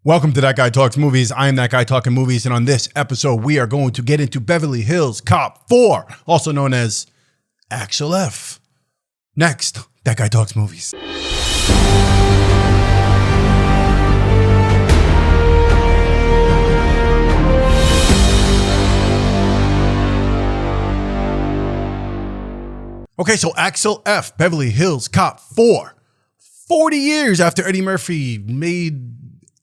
Welcome to That Guy Talks Movies. I am that guy talking movies, and on this episode, we are going to get into Beverly Hills Cop 4, also known as Axel F. Next, That Guy Talks Movies. Okay, so Axel F. Beverly Hills Cop 4. 40 years after Eddie Murphy made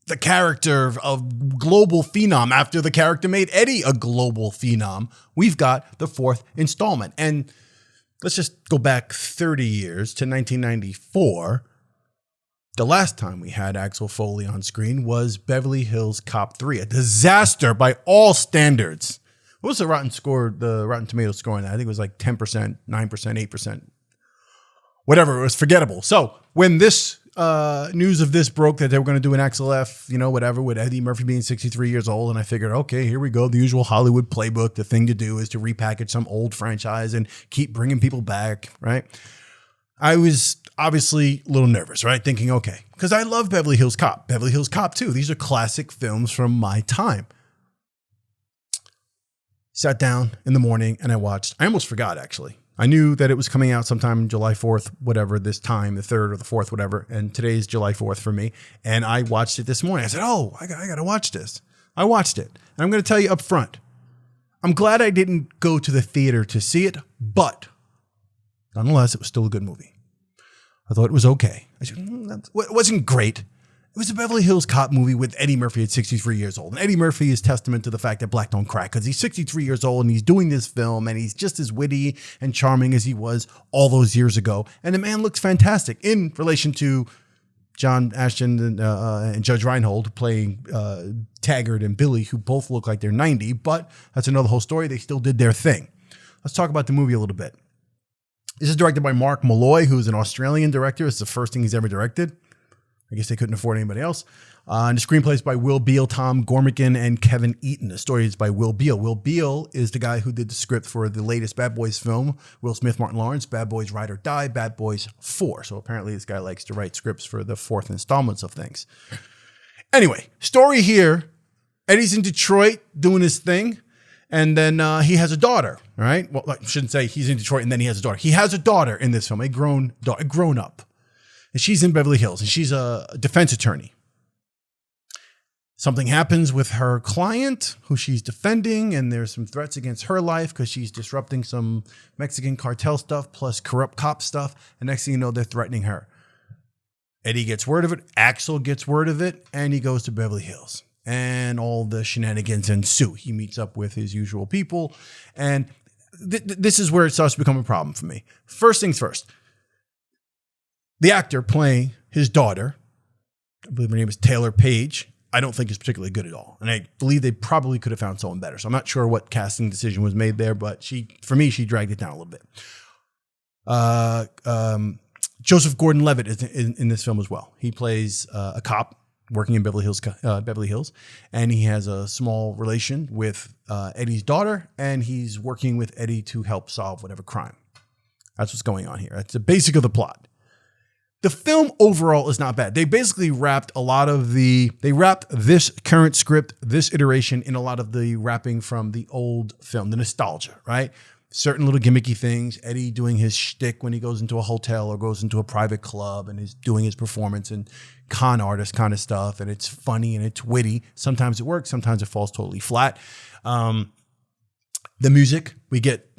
the character of global phenom, after the character made Eddie a global phenom, we've got the fourth installment. And let's just go back 30 years to 1994. The last time we had Axel Foley on screen was Beverly Hills Cop 3, a disaster by all standards. What was the Rotten Tomatoes score on that? I think it was like 10%, 9%, 8%. Whatever, it was forgettable. So when this news of this broke that they were going to do an Axel F, whatever, with Eddie Murphy being 63 years old, and I figured, okay, here we go. The usual Hollywood playbook. The thing to do is to repackage some old franchise and keep bringing people back, right? I was obviously a little nervous, right? Thinking, okay, because I love Beverly Hills Cop, Beverly Hills Cop 2. These are classic films from my time. Sat down in the morning and I watched. I almost forgot, actually. I knew that it was coming out sometime July 4th, whatever, this time, the 3rd or the 4th, whatever. And today's July 4th for me. And I watched it this morning. I said, oh, I got to watch this. I watched it. And I'm going to tell you up front, I'm glad I didn't go to the theater to see it, but nonetheless, it was still a good movie. I thought it was okay. I said, it wasn't great. It was a Beverly Hills Cop movie with Eddie Murphy at 63 years old. And Eddie Murphy is testament to the fact that black don't crack, because he's 63 years old and he's doing this film and he's just as witty and charming as he was all those years ago. And the man looks fantastic in relation to John Ashton and Judge Reinhold playing Taggart and Billy, who both look like they're 90, but that's another whole story. They still did their thing. Let's talk about the movie a little bit. This is directed by Mark Malloy, who's an Australian director. It's the first thing he's ever directed. I guess they couldn't afford anybody else. And the screenplay is by Will Beall, Tom Gormican, and Kevin Eaton. The story is by Will Beall. Will Beall is the guy who did the script for the latest Bad Boys film, Will Smith, Martin Lawrence, Bad Boys Ride or Die, Bad Boys 4. So apparently this guy likes to write scripts for the fourth installments of things. Anyway, story here. Eddie's in Detroit doing his thing. And then he has a daughter, right? Well, I shouldn't say he's in Detroit and then he has a daughter. He has a daughter in this film, a grown up. And she's in Beverly Hills, and she's a defense attorney. Something happens with her client, who she's defending, and there's some threats against her life because she's disrupting some Mexican cartel stuff plus corrupt cop stuff. And next thing you know, they're threatening her. Eddie gets word of it. Axel gets word of it, and he goes to Beverly Hills. And all the shenanigans ensue. He meets up with his usual people, and this is where it starts to become a problem for me. First things first. The actor playing his daughter, I believe her name is Taylor Page, I don't think is particularly good at all. And I believe they probably could have found someone better. So I'm not sure what casting decision was made there, but for me, she dragged it down a little bit. Joseph Gordon-Levitt is in this film as well. He plays a cop working in Beverly Hills, and he has a small relation with Eddie's daughter, and he's working with Eddie to help solve whatever crime. That's what's going on here. That's the basic of the plot. The film overall is not bad. They basically wrapped this current script, this iteration, in a lot of the wrapping from the old film, the nostalgia, right? Certain little gimmicky things, Eddie doing his shtick when he goes into a hotel or goes into a private club and is doing his performance and con artist kind of stuff. And it's funny and it's witty. Sometimes it works. Sometimes it falls totally flat. The music, we get,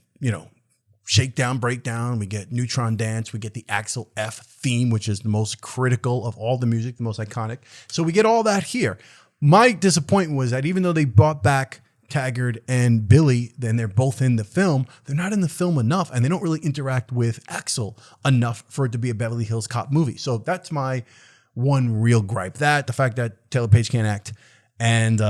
Shakedown, Breakdown, we get Neutron Dance, we get the Axel F theme, which is the most critical of all the music, the most iconic. So we get all that here. My disappointment was that even though they brought back Taggart and Billy, then they're both in the film, they're not in the film enough, and they don't really interact with Axel enough for it to be a Beverly Hills Cop movie. So that's my one real gripe. The fact that Taylor Page can't act, and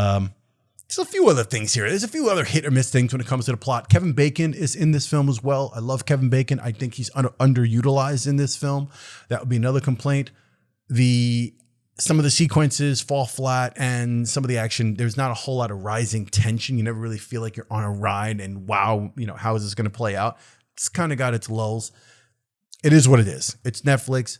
there's a few other things here. There's a few other hit or miss things when it comes to the plot. Kevin Bacon is in this film as well. I love Kevin Bacon. I think he's underutilized in this film. That would be another complaint. Some of the sequences fall flat, and some of the action, there's not a whole lot of rising tension. You never really feel like you're on a ride and wow, how is this going to play out? It's kind of got its lulls. It is what it is. It's Netflix.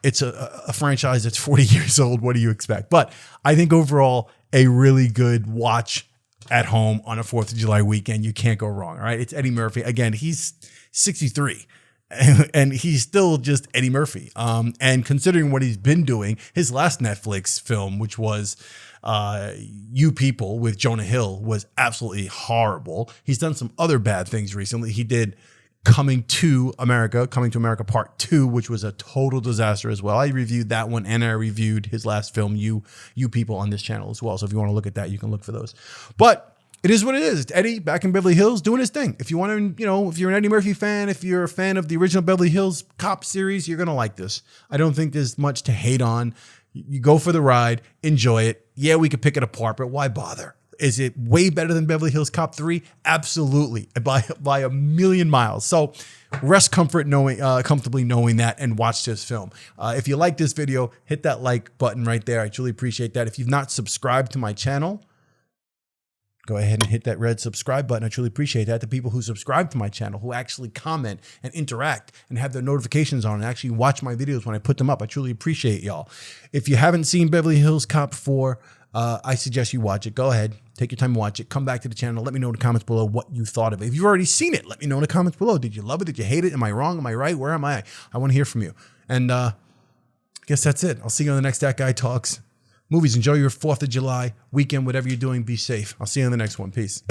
it's a franchise that's 40 years old. What do you expect? But I think overall, a really good watch at home on a 4th of July weekend. You can't go wrong. All right. It's Eddie Murphy. Again, he's 63 and he's still just Eddie Murphy. And considering what he's been doing, his last Netflix film, which was You People with Jonah Hill, was absolutely horrible. He's done some other bad things recently. He did Coming to America Part 2, which was a total disaster as well. I reviewed that one, and I reviewed his last film, You People, on this channel as well. So if you want to look at that, you can look for those. But it is what it is. It's Eddie back in Beverly Hills doing his thing. If you want to, if you're an Eddie Murphy fan, if you're a fan of the original Beverly Hills Cop series, you're going to like this. I don't think there's much to hate on. You go for the ride, enjoy it. Yeah, we could pick it apart, but why bother? Is it way better than Beverly Hills Cop 3? Absolutely, by a million miles. So rest comfortably knowing that, and watch this film. If you like this video, hit that like button right there. I truly appreciate that. If you've not subscribed to my channel, go ahead and hit that red subscribe button. I truly appreciate that. The people who subscribe to my channel, who actually comment and interact and have their notifications on and actually watch my videos when I put them up, I truly appreciate y'all. If you haven't seen Beverly Hills Cop 4, I suggest you watch it. Go ahead, take your time and watch it. Come back to the channel. Let me know in the comments below what you thought of it. If you've already seen it, let me know in the comments below. Did you love it? Did you hate it? Am I wrong? Am I right? Where am I? I want to hear from you. And I guess that's it. I'll see you on the next That Guy Talks Movies. Enjoy your 4th of July weekend, whatever you're doing. Be safe. I'll see you on the next one. Peace.